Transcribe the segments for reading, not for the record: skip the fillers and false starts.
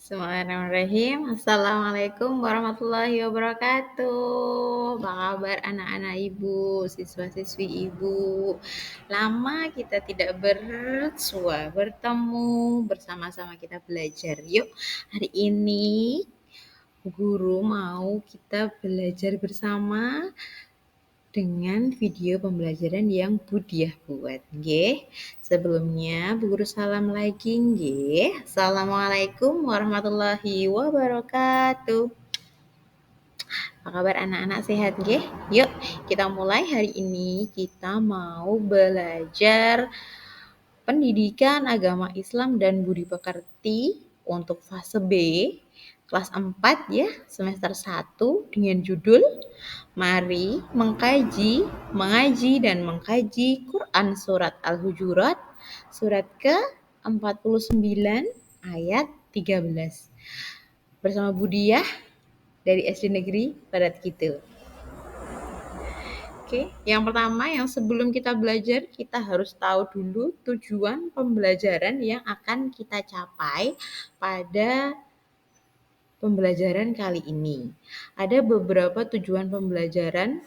Bismillahirrahmanirrahim. Assalamualaikum warahmatullahi wabarakatuh. Apa kabar anak-anak ibu, siswa-siswi ibu? Lama kita tidak bertemu bersama-sama kita belajar. Yuk, hari ini guru mau kita belajar bersama dengan video pembelajaran yang Budiah buat, nggih. Sebelumnya Bu Guru salam lagi, nggih. Assalamualaikum warahmatullahi wabarakatuh. Apa kabar anak-anak, sehat nggih? Yuk, kita mulai hari ini. Kita mau belajar Pendidikan Agama Islam dan Budi Pekerti untuk fase B kelas 4 ya, semester 1 dengan judul Mari Mengkaji, Mengaji dan Mengkaji Quran Surat Al-Hujurat surat ke-49 ayat 13. Bersama Budiah dari SD Negeri Barat Kidul. Oke, yang pertama yang sebelum kita belajar, kita harus tahu dulu tujuan pembelajaran yang akan kita capai pada pembelajaran kali ini. Ada beberapa tujuan pembelajaran.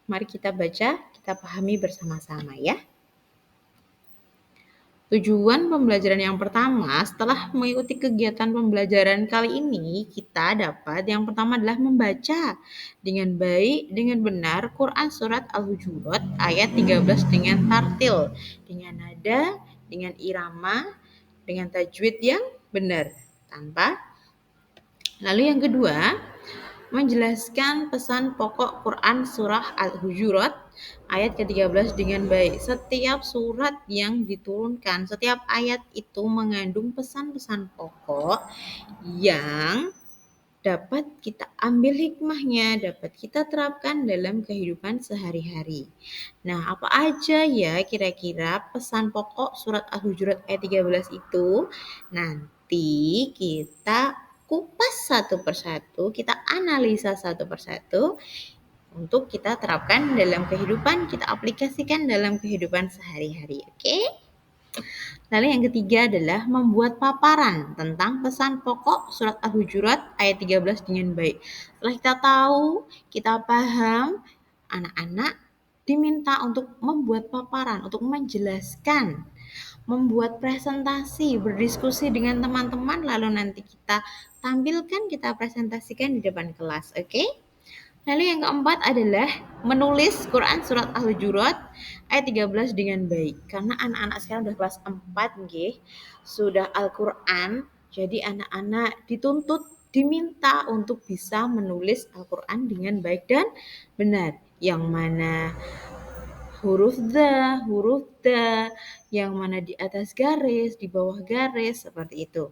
Mari kita baca, kita pahami bersama-sama ya. Tujuan pembelajaran yang pertama, setelah mengikuti kegiatan pembelajaran kali ini, kita dapat yang pertama adalah membaca dengan baik, dengan benar Quran Surat Al-Hujurat ayat 13 dengan tartil, dengan nada, dengan irama, dengan tajwid yang benar, tanpa. Lalu yang kedua, menjelaskan pesan pokok Quran Surah Al-Hujurat ayat ke-13 dengan baik. Setiap surat yang diturunkan, setiap ayat itu mengandung pesan-pesan pokok yang dapat kita ambil hikmahnya, dapat kita terapkan dalam kehidupan sehari-hari. Nah, apa aja ya kira-kira pesan pokok surat Al-Hujurat ayat 13 itu? Nanti kita kupas satu persatu, kita analisa satu persatu untuk kita terapkan dalam kehidupan, kita aplikasikan dalam kehidupan sehari-hari, oke? Lalu yang ketiga adalah membuat paparan tentang pesan pokok surat Al-Hujurat ayat 13 dengan baik. Setelah kita tahu, kita paham, anak-anak diminta untuk membuat paparan, untuk menjelaskan, membuat presentasi, berdiskusi dengan teman-teman, lalu nanti kita tampilkan, kita presentasikan di depan kelas, oke? Lalu yang keempat adalah menulis Quran Surat Al-Hujurat ayat 13 dengan baik. Karena anak-anak sekarang sudah kelas 4, nggih, sudah Al-Quran, jadi anak-anak dituntut, diminta untuk bisa menulis Al-Quran dengan baik dan benar. Yang mana huruf da, yang mana di atas garis, di bawah garis, seperti itu.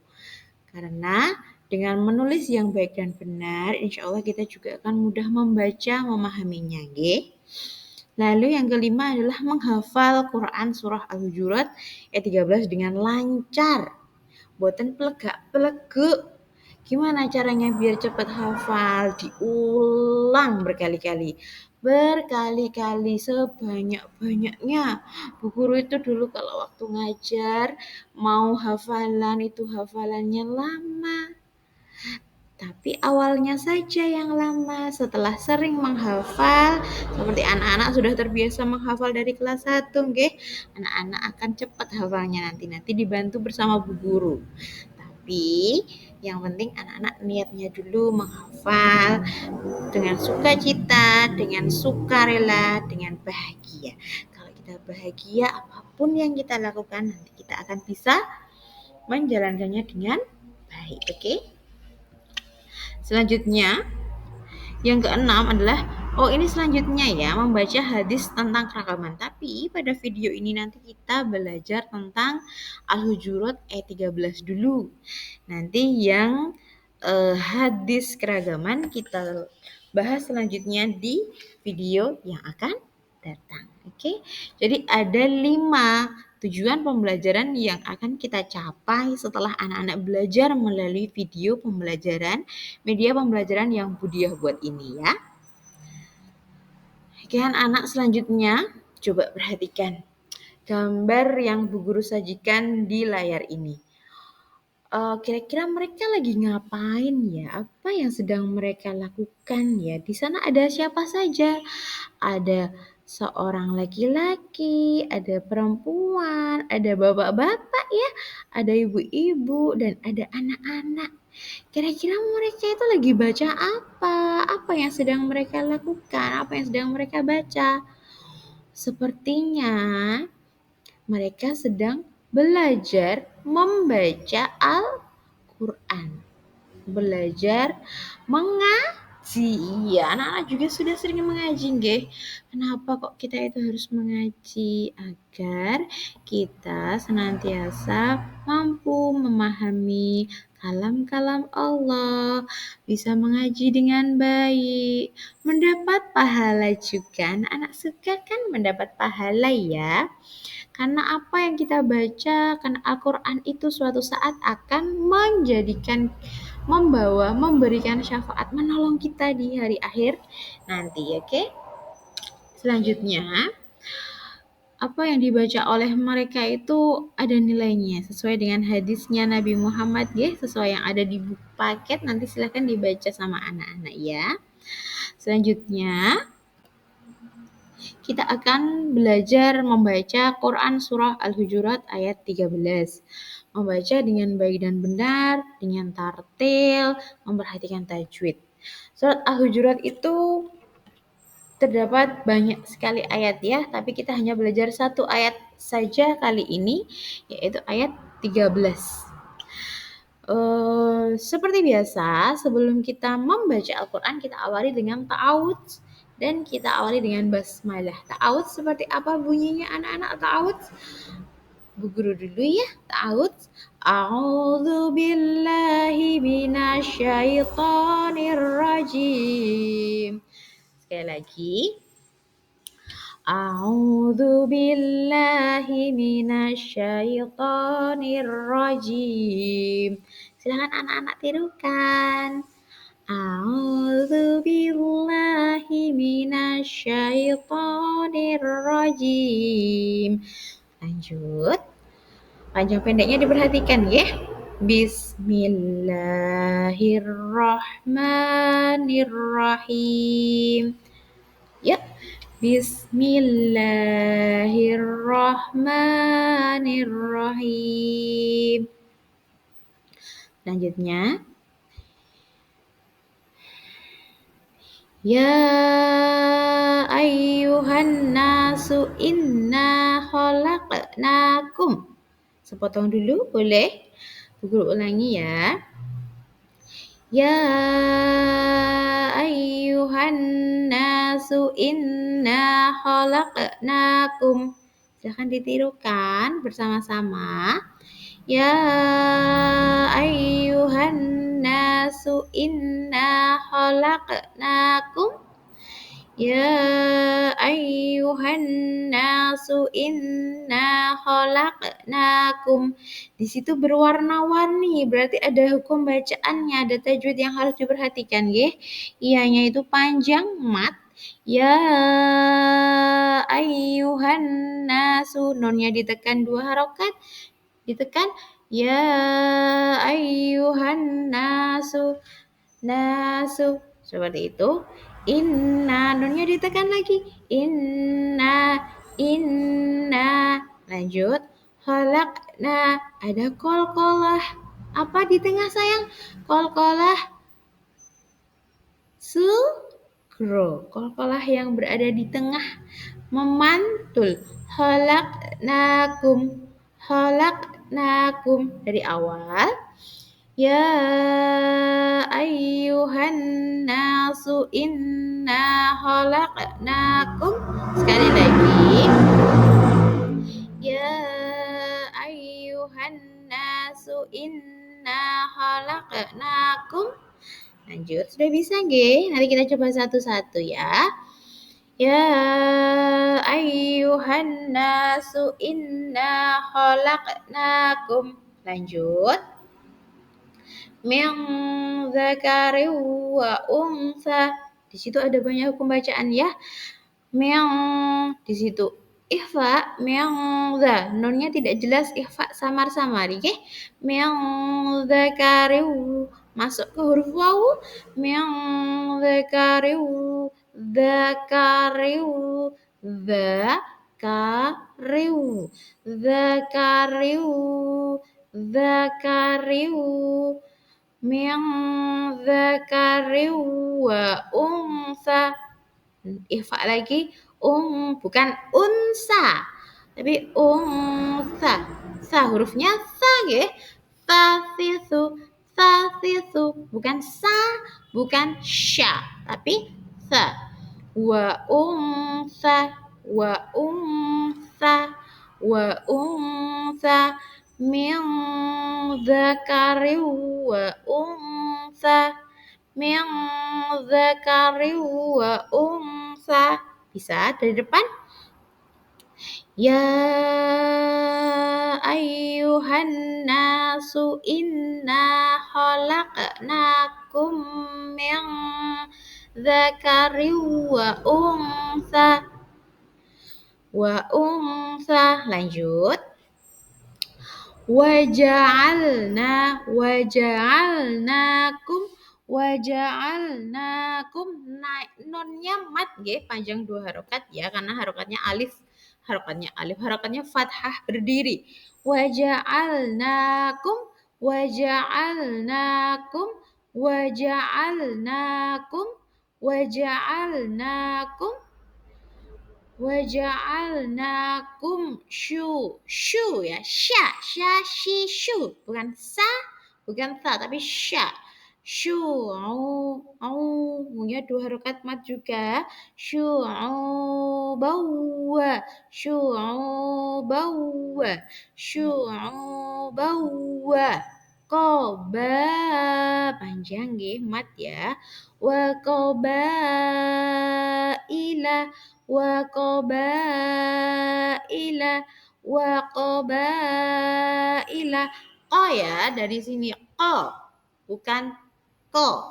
Karena dengan menulis yang baik dan benar, insya Allah kita juga akan mudah membaca, memahaminya. Nggih. Lalu yang kelima adalah menghafal Quran Surah Al-Hujurat ayat 13 dengan lancar. Buatan pelegak. Gimana caranya biar cepat hafal? Diulang berkali-kali. Berkali-kali sebanyak-banyaknya. Bu guru itu dulu kalau waktu ngajar mau hafalan itu hafalannya lama. Tapi awalnya saja yang lama, setelah sering menghafal, seperti anak-anak sudah terbiasa menghafal dari kelas 1, nggih. Anak-anak akan cepat hafalnya nanti dibantu bersama bu guru. Tapi yang penting anak-anak niatnya dulu menghafal dengan sukacita, dengan sukarela, dengan bahagia. Kalau kita bahagia, apapun yang kita lakukan nanti kita akan bisa menjalankannya dengan baik, oke? Selanjutnya, yang keenam adalah, ini selanjutnya ya, membaca hadis tentang keragaman. Tapi pada video ini nanti kita belajar tentang Al-Hujurat ayat 13 dulu. Nanti yang hadis keragaman kita bahas selanjutnya di video yang akan datang. Oke? Jadi ada 5 tujuan pembelajaran yang akan kita capai setelah anak-anak belajar melalui video pembelajaran, media pembelajaran yang Budiah buat ini ya. Oke, anak selanjutnya coba perhatikan gambar yang Bu Guru sajikan di layar ini. kira-kira mereka lagi ngapain ya? Apa yang sedang mereka lakukan ya? Di sana ada siapa saja? Ada seorang laki-laki, ada perempuan, ada bapak-bapak ya, ada ibu-ibu, dan ada anak-anak. Kira-kira mereka itu lagi baca apa? Apa yang sedang mereka lakukan? Apa yang sedang mereka baca? Sepertinya mereka sedang belajar membaca Al-Quran. Belajar mengaji. Iya, anak-anak juga sudah sering mengaji, nggih. Kenapa kok kita itu harus mengaji? Agar kita senantiasa mampu memahami kalam-kalam Allah, bisa mengaji dengan baik, mendapat pahala juga. Anak-anak suka kan mendapat pahala ya? Karena apa yang kita baca, karena Al-Quran itu suatu saat akan memberikan syafaat, menolong kita di hari akhir nanti, oke? Selanjutnya, apa yang dibaca oleh mereka itu ada nilainya sesuai dengan hadisnya Nabi Muhammad ya, sesuai yang ada di buku paket. Nanti silahkan dibaca sama anak-anak ya. Selanjutnya, kita akan belajar membaca Quran Surah Al-Hujurat ayat 13. Membaca dengan baik dan benar, dengan tartil, memperhatikan tajwid. Surat Al-Hujurat itu terdapat banyak sekali ayat ya, tapi kita hanya belajar satu ayat saja kali ini, yaitu ayat 13. Seperti biasa, sebelum kita membaca Al-Quran, kita awali dengan ta'awudz dan kita awali dengan basmalah. Ta'awudz seperti apa bunyinya anak-anak ta'awudz? Bu guru dulu ya, ta'awudz. A'udzu billahi minasyaitonir rajim. Sekali lagi. A'udzu billahi minasyaitonir rajim. Silakan anak-anak tirukan. A'udzu billahi minasyaitonir rajim. Lanjut. Panjang pendeknya diperhatikan ya. Bismillahirrahmanirrahim. Ya. Bismillahirrahmanirrahim. Selanjutnya, ya ayyuhan nasu inna khalaqnakum. Sepotong dulu boleh? Bu guru ulangi ya. Ya ayyuhan nasu inna khalaqnakum. Silahkan ditirukan bersama-sama. Ya ayyuhan nasu inna khalaqnakum. Ya ayyuhan nasu inna khalaqnakum. Di situ berwarna-warni, berarti ada hukum bacaannya, ada tajwid yang harus diperhatikan nggih. Iyanya itu panjang mat. Ya ayyuhan nasu, nunnya ditekan 2 harokat. Ditekan ya ayyuhan nasu. Nasu. Seperti itu. Inna, nunnya ditekan lagi. Inna. Lanjut. Khalaqna, ada qalqalah. Apa di tengah sayang? Qalqalah sugro. Qalqalah yang berada di tengah memantul. Khalaqnakum. Khalaqnakum dari awal. Ya ayyuhan nasu inna khalaqnakum. Sekali lagi. Ya ayyuhan nasu inna khalaqnakum. Lanjut, sudah bisa nggih? Nanti kita coba satu-satu ya. Ya ayyuhan nasu inna khalaqnakum. Lanjut. Min dzakari wa unsa. Di situ ada banyak hukum bacaan ya. Min di situ Ikhfa meong dha, nunnya tidak jelas, ikhfa samar-samar nggih. Meong dzakariu masuk ke huruf wawu. Meong dzakariu dzakariu dzakariu dzakariu dzakariu meong dzakariu wa unsa. Ikhfa lagi, bukan unsa, tapi unsa. Sa hurufnya sa nggih. Sasisu, bukan sa, bukan sya, tapi sa. Wa unsa, min dzakarin wa unsa. Min dzakarin wa unsa. Bisa dari depan. Ya ayyuhan nasu inna khalaqnakum min dzakarin wa unsa. Lanjut. Waja'alnakum nunnya mat nggih, panjang 2 harokat ya, karena harokatnya fathah berdiri. Waja'alnakum waja'alnakum waja'alnakum waja'alnakum waja'alnakum ya, sya shi syu, bukan sa, bukan sa, tapi sya. Punya 2 harokat mat juga. Syu'ubawa. Qoba, panjang nggih, mat ya. Wa qabaila wa qabaila. Oh ya, dari sini bukan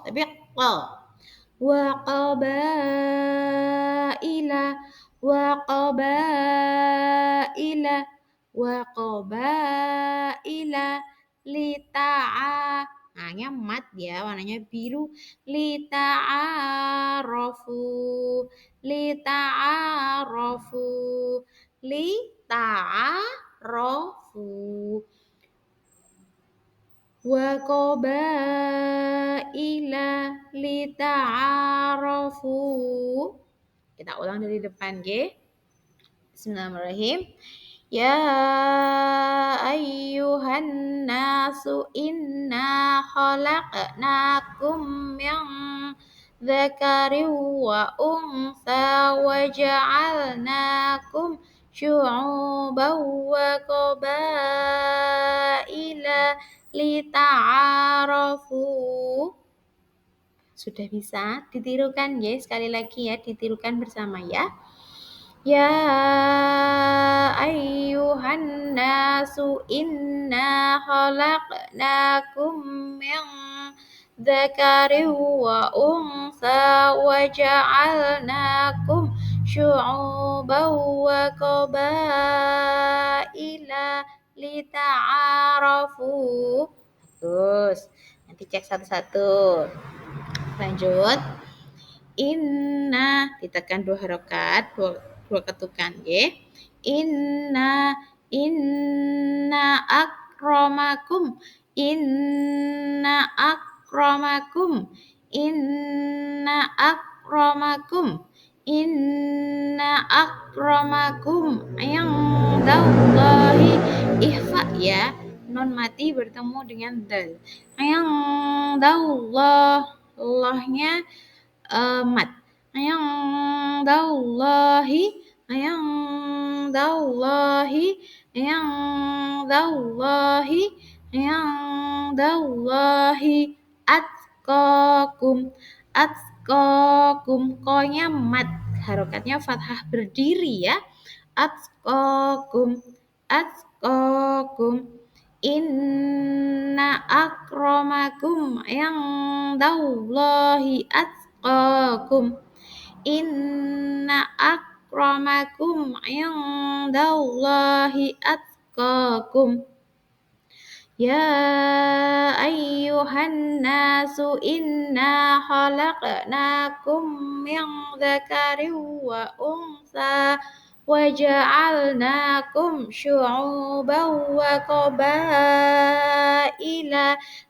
tapi wa qabaila lita'a. Nah, mat ya, warnanya biru. Lita'arafu. Wa qabaila lita'arafu. Kita ulang dari depan nggih. Bismillahirrahmanirrahim. Ya ayyuhan nasu inna khalaqnakum min dzakarin wa unsa wa ja'alnakum syu'uban wa qabaila lita'arafu. Sudah bisa ditirukan ya, sekali lagi ya, ditirukan bersama ya. Ya ayyuhan nasu inna khalaqnakum min dzakarin wa unsa wa ja'alnakum syu'uban wa qabaila lita'arafu. Bagus. Nanti cek satu-satu. Lanjut. Inna, ditekan 2 harokat, 2 ketukan nggih. Inna akramakum inna akramakum indallahi. Ikhfa ya, non mati bertemu dengan dal. Indallah, Allahnya mat. Indallahi atqakum. Ko-nya mat, harokatnya fathah berdiri ya. Atqakum. Inna akramakum indallahi atqakum. Inna akramakum indallahi atqakum. Ya ayyuhan nasu inna khalaqnakum min dzakarin wa untha wa ja'alnakum syu'uban wa qabaila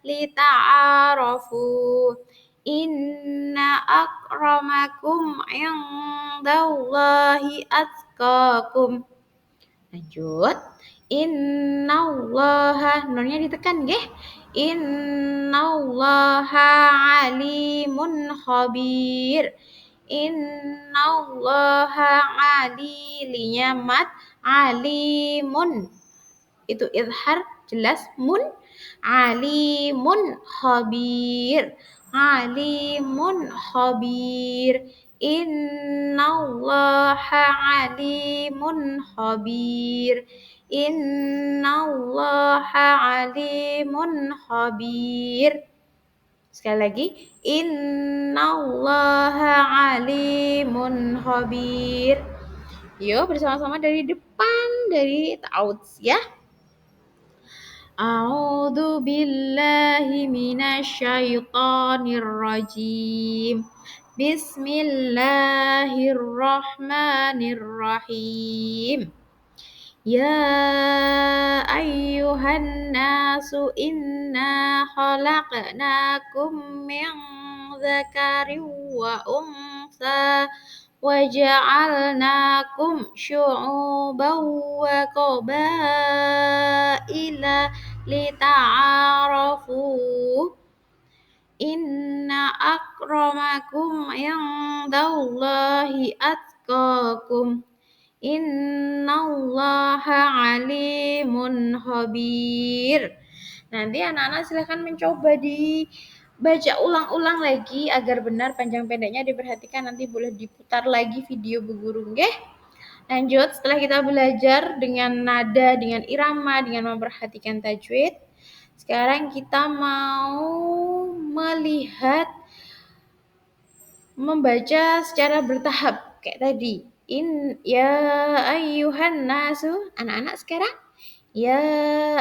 lita'arafu. Inna akramakum indallahi atqakum. Lanjut. Innallaha, nunnya ditekan nggih. Innallaha alimun khabir. Innallaha linya mat, alimun. Itu izhar jelas mun, alimun khabir. Alimun khabir. Innallaha alimun khabir. Innallaha alimun khabir. Sekali lagi. Innallaha alimun khabir. Yuk bersama-sama dari depan, dari ta'awudz ya. A'udzu billahi minasyaitonir rajim. Bismillahirrahmanirrahim. Ya ayyuhan nasu inna khalaqnakum min dzakarin wa untha wa ja'alnakum syu'uban wa qabaila lita'arafu. Inna akramakum indallahi atqakum. Innallaha alimun khabir. Nanti anak-anak silahkan mencoba dibaca ulang-ulang lagi agar benar panjang pendeknya diperhatikan. Nanti boleh diputar lagi video Bu Guru, nggih. Lanjut, setelah kita belajar dengan nada, dengan irama, dengan memperhatikan tajwid, sekarang kita mau melihat membaca secara bertahap kayak tadi. Ya ayyuhan nasu. Anak-anak sekarang. Ya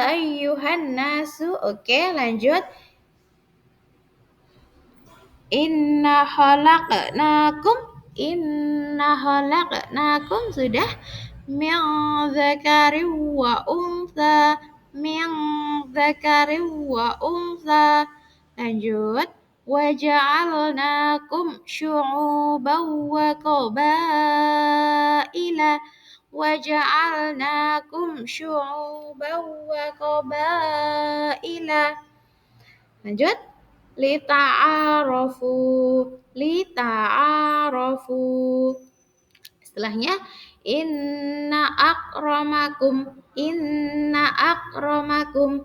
ayyuhan nasu. Oke, lanjut. Inna khalaqnakum. Inna khalaqnakum. Sudah. Min dzakarin wa untha. Min dzakarin wa untha. Lanjut. وَجَعَلْنَاكُمْ شُعُوبًا وَقَبَائِلَ وَجَعَلْنَاكُمْ شُعُوبًا وَقَبَائِلَ. Lanjut. Lita'arafu. Lita'arafu. Setelahnya inna akramakum. Inna akramakum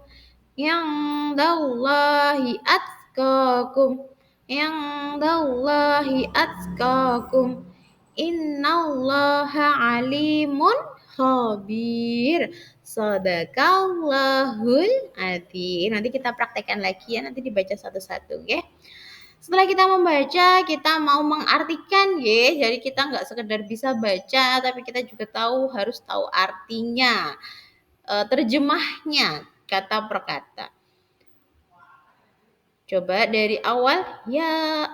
indallahi atqakum. Indallahi atqakum. Innallaha alimun khabir. Shadaqallahul adzim. Nanti kita praktekkan lagi ya, nanti dibaca satu-satu ya. Setelah kita membaca, kita mau mengartikan ya. Jadi kita nggak sekedar bisa baca, tapi kita juga harus tahu artinya, terjemahnya kata per kata. Coba dari awal. Ya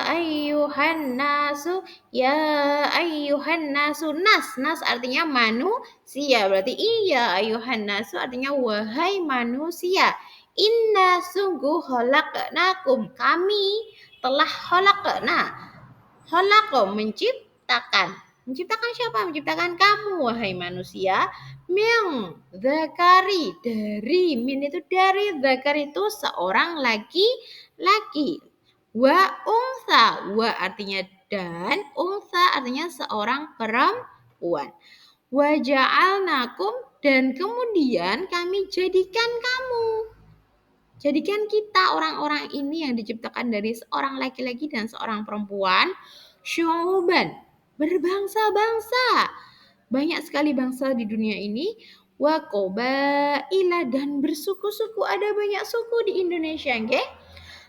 ayyuhan nasu. Ya ayyuhan nasu. Nas artinya manusia. Berarti iya ayyuhan nasu artinya wahai manusia. Inna sungguh khalaqnakum. Kami telah khalaqna. Khalaqo menciptakan. Menciptakan siapa? Menciptakan kamu wahai manusia. Min zakari, dari, min itu dari, zakari itu seorang laki-laki. Wa untha, wa artinya dan, untha artinya seorang perempuan. Wa ja'alnakum, dan kemudian kami jadikan kamu. Jadikan kita orang-orang ini yang diciptakan dari seorang laki-laki dan seorang perempuan, syu'uban, berbangsa-bangsa. Banyak sekali bangsa di dunia ini. Wa qabaila, dan bersuku-suku. Ada banyak suku di Indonesia, nggih.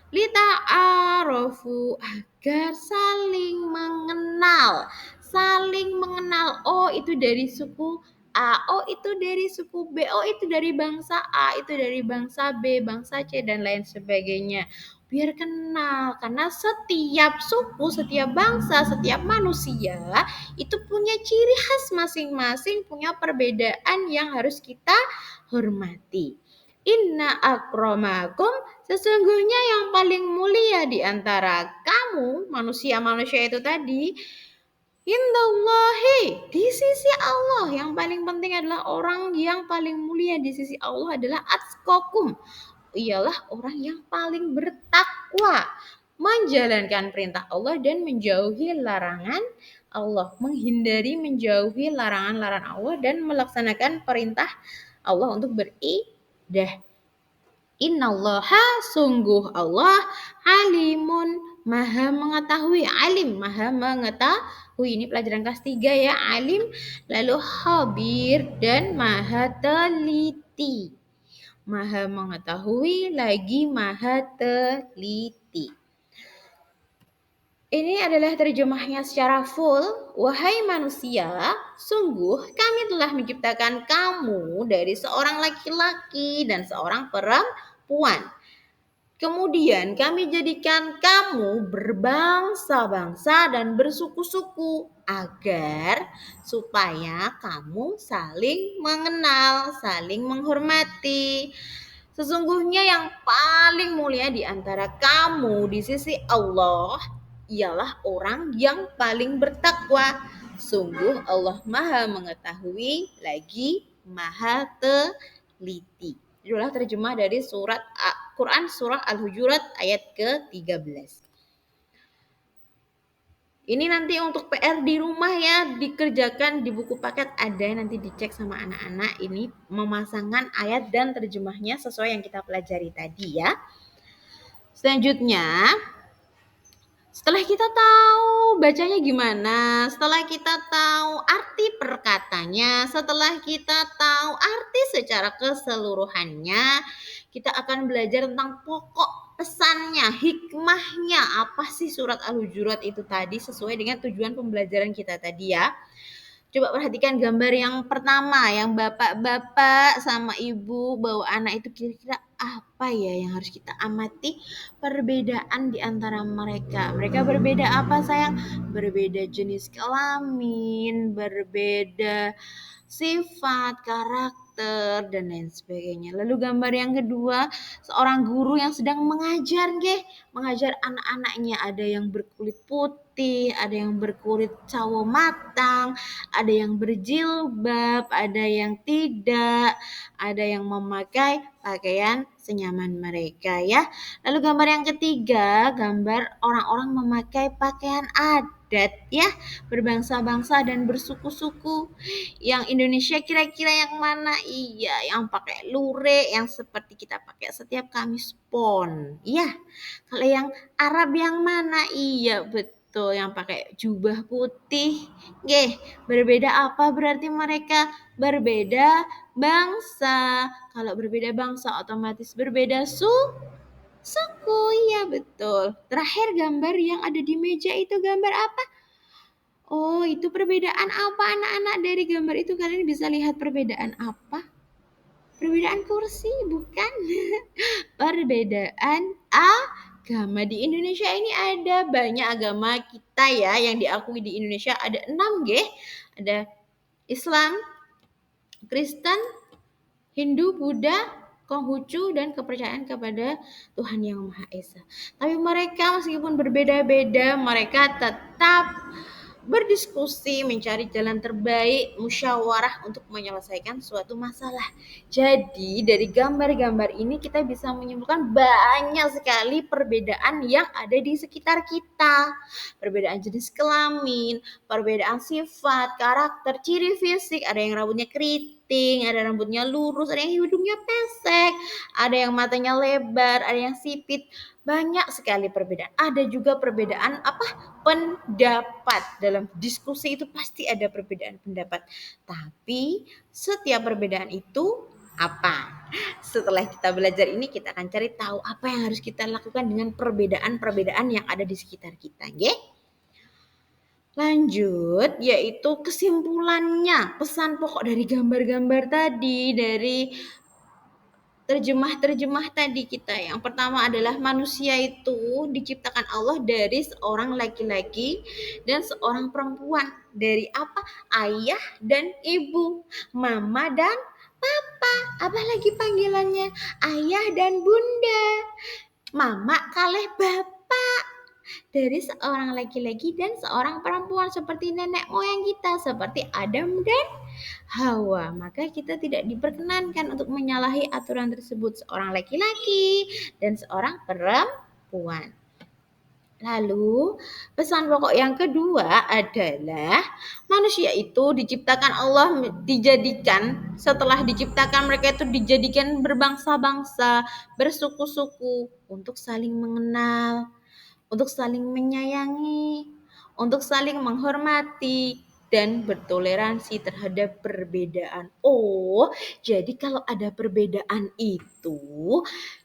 Lita'arafu, agar saling mengenal. saling mengenal. Oh, itu dari suku A, oh itu dari suku B, oh itu dari bangsa A, itu dari bangsa B, bangsa C, dan lain sebagainya. Biar kenal, karena setiap suku, setiap bangsa, setiap manusia itu punya ciri khas masing-masing, punya perbedaan yang harus kita hormati. Inna akramakum, sesungguhnya yang paling mulia di antara kamu, manusia-manusia itu tadi, indallahi, di sisi Allah. Yang paling penting adalah orang yang paling mulia di sisi Allah adalah atqakum. Ialah orang yang paling bertakwa, menjalankan perintah Allah dan menjauhi larangan Allah, menghindari menjauhi larangan-larangan Allah dan melaksanakan perintah Allah untuk beribadah. Innallaha, sungguh Allah, alimun, maha mengetahui. Alim, maha mengetahui. Ini pelajaran kelas 3 ya, alim. Lalu khabir, dan maha teliti. Maha mengetahui lagi maha teliti. Ini adalah terjemahnya secara full. Wahai manusia, sungguh kami telah menciptakan kamu dari seorang laki-laki dan seorang perempuan. Kemudian kami jadikan kamu berbangsa-bangsa dan bersuku-suku agar supaya kamu saling mengenal, saling menghormati. Sesungguhnya yang paling mulia di antara kamu di sisi Allah ialah orang yang paling bertakwa. Sungguh Allah Maha mengetahui lagi Maha teliti. Itulah terjemah dari surat Quran surah Al-Hujurat ayat ke-13. Ini nanti untuk PR di rumah ya, dikerjakan di buku paket ada, nanti dicek sama anak-anak. Ini memasangkan ayat dan terjemahnya sesuai yang kita pelajari tadi ya. Selanjutnya, setelah kita tahu bacanya gimana, setelah kita tahu arti perkatanya, setelah kita tahu arti secara keseluruhannya, kita akan belajar tentang pokok pesannya, hikmahnya. Apa sih surat Al-Hujurat itu tadi sesuai dengan tujuan pembelajaran kita tadi ya. Coba perhatikan gambar yang pertama, yang bapak-bapak sama ibu bawa anak itu kira-kira apa ya yang harus kita amati perbedaan di antara mereka. Mereka berbeda apa sayang? Berbeda jenis kelamin, berbeda sifat, karakter, dan lain sebagainya. Lalu gambar yang kedua, seorang guru yang sedang mengajar anak-anaknya. Ada yang berkulit putih, ada yang berkulit sawo matang, ada yang berjilbab, ada yang tidak, ada yang memakai pakaian senyaman mereka ya. Lalu gambar yang ketiga, gambar orang-orang memakai pakaian adat ya, berbangsa-bangsa dan bersuku-suku. Yang Indonesia kira-kira yang mana? Iya, yang pakai lurik, yang seperti kita pakai setiap Kamis Pon. Iya. Kalau yang Arab yang mana? Iya, betul, yang pakai jubah putih. Nggih, berbeda apa berarti mereka? Berbeda bangsa. Kalau berbeda bangsa otomatis berbeda suku. Iya, betul. Terakhir gambar yang ada di meja itu gambar apa? Oh, itu perbedaan apa anak-anak dari gambar itu? Kalian bisa lihat perbedaan apa? Perbedaan kursi, bukan? Perbedaan agama. Di Indonesia ini ada banyak agama kita ya yang diakui di Indonesia. Ada 6 nggih. Ada Islam, Kristen, Hindu, Buddha, Konghucu, dan kepercayaan kepada Tuhan Yang Maha Esa. Tapi mereka meskipun berbeda-beda, mereka tetap berdiskusi, mencari jalan terbaik, musyawarah untuk menyelesaikan suatu masalah. Jadi dari gambar-gambar ini kita bisa menyimpulkan banyak sekali perbedaan yang ada di sekitar kita. Perbedaan jenis kelamin, perbedaan sifat, karakter, ciri fisik, ada yang rambutnya keriting, ada rambutnya lurus, ada yang hidungnya pesek, ada yang matanya lebar, ada yang sipit. Banyak sekali perbedaan. Ada juga perbedaan pendapat. Dalam diskusi itu pasti ada perbedaan pendapat. Tapi setiap perbedaan itu apa? Setelah kita belajar ini kita akan cari tahu apa yang harus kita lakukan dengan perbedaan-perbedaan yang ada di sekitar kita, nggih? Lanjut, yaitu kesimpulannya, pesan pokok dari gambar-gambar tadi, dari terjemah-terjemah tadi kita. Yang pertama adalah manusia itu diciptakan Allah dari seorang laki-laki dan seorang perempuan. Dari apa? Ayah dan ibu, mama dan papa. Apa lagi panggilannya? Ayah dan bunda, mama kalih bapak. Dari seorang laki-laki dan seorang perempuan seperti nenek moyang kita, seperti Adam dan Hawa. Maka kita tidak diperkenankan untuk menyalahi aturan tersebut, seorang laki-laki dan seorang perempuan. Lalu, pesan pokok yang kedua adalah manusia itu diciptakan Allah, dijadikan setelah diciptakan mereka itu dijadikan berbangsa-bangsa, bersuku-suku untuk saling mengenal, untuk saling menyayangi, untuk saling menghormati, dan bertoleransi terhadap perbedaan. Oh, jadi kalau ada perbedaan itu,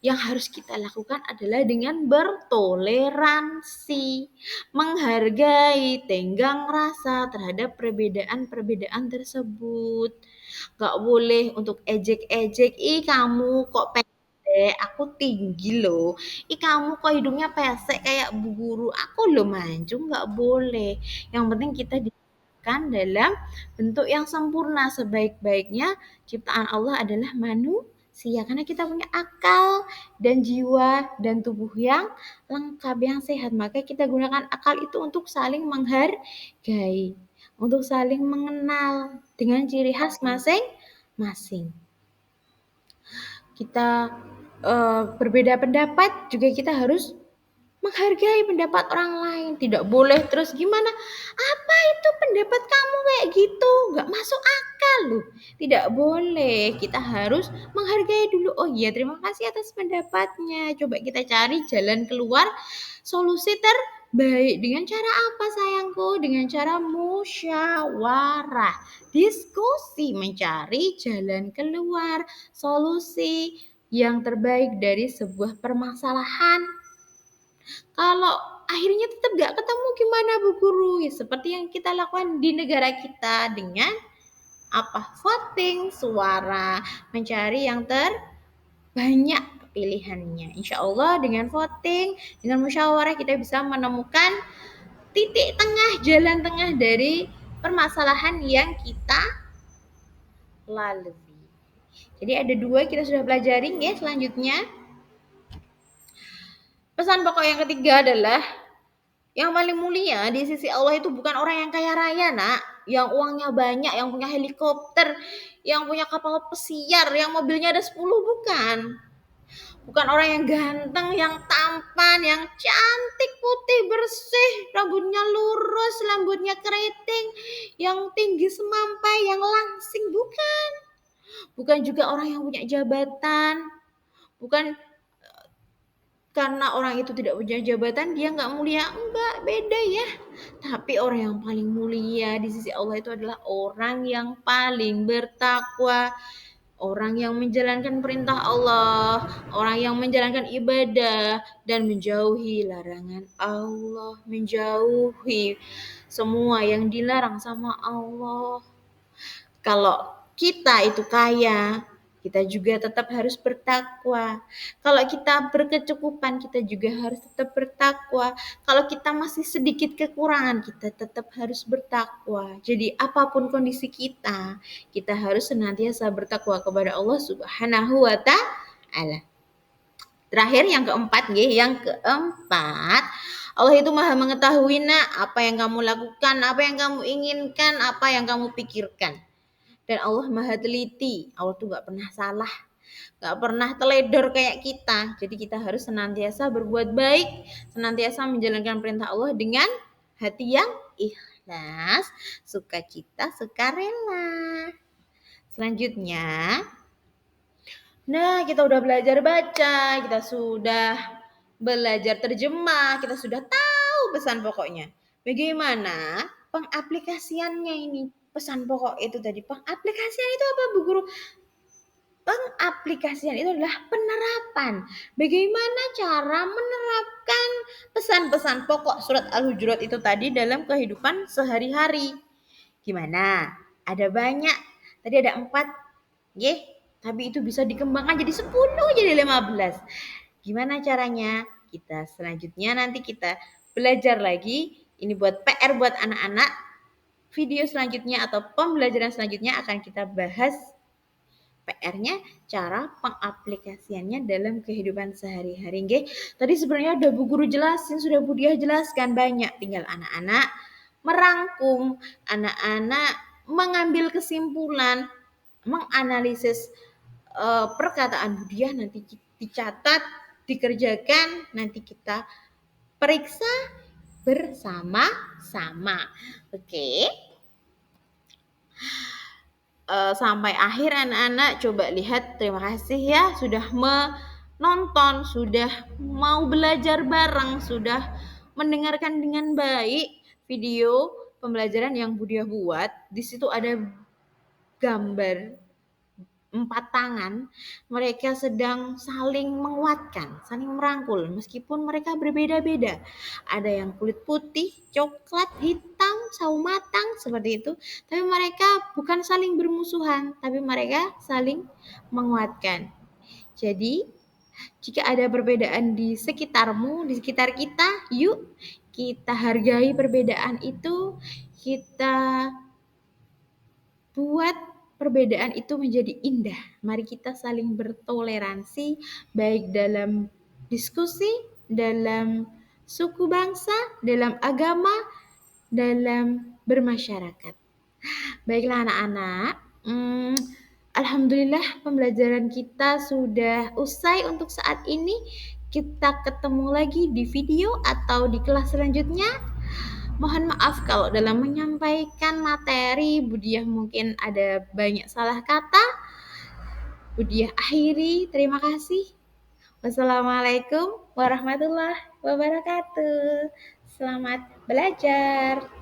yang harus kita lakukan adalah dengan bertoleransi, menghargai, tenggang rasa terhadap perbedaan-perbedaan tersebut. Gak boleh untuk ejek-ejek, ih kamu kok aku tinggi loh. Ih kamu kok hidungnya pesek kayak bu guru. Aku loh maju, nggak boleh. Yang penting kita diciptakan dalam bentuk yang sempurna. Sebaik-baiknya ciptaan Allah adalah manusia. Karena kita punya akal dan jiwa dan tubuh yang lengkap, yang sehat. Maka kita gunakan akal itu untuk saling menghargai, untuk saling mengenal dengan ciri khas masing-masing. Kita berbeda pendapat juga kita harus menghargai pendapat orang lain. Tidak boleh terus gimana, apa itu pendapat kamu kayak gitu, nggak masuk akal loh. Tidak boleh, kita harus menghargai dulu. Oh iya, terima kasih atas pendapatnya, coba kita cari jalan keluar, solusi terbaik. Dengan cara apa sayangku? Dengan cara musyawarah, diskusi, mencari jalan keluar, solusi yang terbaik dari sebuah permasalahan. Kalau akhirnya tetap gak ketemu gimana Bu Guru? Ya seperti yang kita lakukan di negara kita dengan apa? Voting, suara, mencari yang terbanyak pilihannya. Insya Allah dengan voting, dengan musyawarah kita bisa menemukan titik tengah, jalan tengah dari permasalahan yang kita lalui. Jadi ada dua kita sudah pelajari ya. Selanjutnya pesan pokok yang ketiga adalah yang paling mulia di sisi Allah itu bukan orang yang kaya raya, nak. Yang uangnya banyak, yang punya helikopter, yang punya kapal pesiar, yang mobilnya ada 10, bukan. Bukan orang yang ganteng, yang tampan, yang cantik, putih, bersih, rambutnya lurus, rambutnya keriting, yang tinggi semampai, yang langsing, bukan. Bukan juga orang yang punya jabatan, bukan karena orang itu tidak punya jabatan dia nggak mulia, enggak, beda ya. Tapi orang yang paling mulia di sisi Allah itu adalah orang yang paling bertakwa, orang yang menjalankan perintah Allah, orang yang menjalankan ibadah dan menjauhi larangan Allah, menjauhi semua yang dilarang sama Allah. Kalau kita itu kaya, kita juga tetap harus bertakwa. Kalau kita berkecukupan, kita juga harus tetap bertakwa. Kalau kita masih sedikit kekurangan, kita tetap harus bertakwa. Jadi apapun kondisi kita harus senantiasa bertakwa kepada Allah Subhanahu wa Ta'ala. Terakhir yang keempat, Allah itu maha mengetahui apa yang kamu lakukan, apa yang kamu inginkan, apa yang kamu pikirkan. Dan Allah maha teliti. Allah tuh gak pernah salah, gak pernah teledor kayak kita. Jadi kita harus senantiasa berbuat baik, senantiasa menjalankan perintah Allah dengan hati yang ikhlas, sukacita, sukarela. Selanjutnya, kita udah belajar baca, kita sudah belajar terjemah, kita sudah tahu pesan pokoknya. Bagaimana pengaplikasiannya ini? Pesan pokok itu tadi, pengaplikasian itu apa Bu Guru? Pengaplikasian itu adalah penerapan. Bagaimana cara menerapkan pesan-pesan pokok surat Al-Hujurat itu tadi dalam kehidupan sehari-hari. Gimana? Ada banyak. Tadi ada 4. Nggih, tapi itu bisa dikembangkan jadi 10, jadi 15. Gimana caranya? Kita selanjutnya nanti kita belajar lagi. Ini buat PR buat anak-anak. Video selanjutnya atau pembelajaran selanjutnya akan kita bahas PR-nya cara pengaplikasiannya dalam kehidupan sehari-hari. Nggih. Tadi sebenarnya udah Bu Guru jelasin, sudah Bu Diah jelaskan banyak. Tinggal anak-anak merangkum, anak-anak mengambil kesimpulan, menganalisis perkataan Bu Diah, nanti dicatat, dikerjakan, nanti kita periksa bersama-sama. Oke. Sampai akhir anak-anak coba lihat, terima kasih ya sudah menonton, sudah mau belajar bareng, sudah mendengarkan dengan baik video pembelajaran yang Bu Diah buat. Di situ ada gambar 4 tangan, mereka sedang saling menguatkan, saling merangkul meskipun mereka berbeda-beda. Ada yang kulit putih, coklat, hitam, sawo matang seperti itu. Tapi mereka bukan saling bermusuhan, tapi mereka saling menguatkan. Jadi, jika ada perbedaan di sekitarmu, di sekitar kita, yuk kita hargai perbedaan itu, kita buat perbedaan itu menjadi indah. Mari kita saling bertoleransi, baik dalam diskusi, dalam suku bangsa, dalam agama, dalam bermasyarakat. Baiklah anak-anak, alhamdulillah pembelajaran kita sudah usai untuk saat ini. Kita ketemu lagi di video atau di kelas selanjutnya. Mohon maaf kalau dalam menyampaikan materi Bu Diah mungkin ada banyak salah kata. Bu Diah akhiri, terima kasih. Wassalamualaikum warahmatullahi wabarakatuh. Selamat belajar.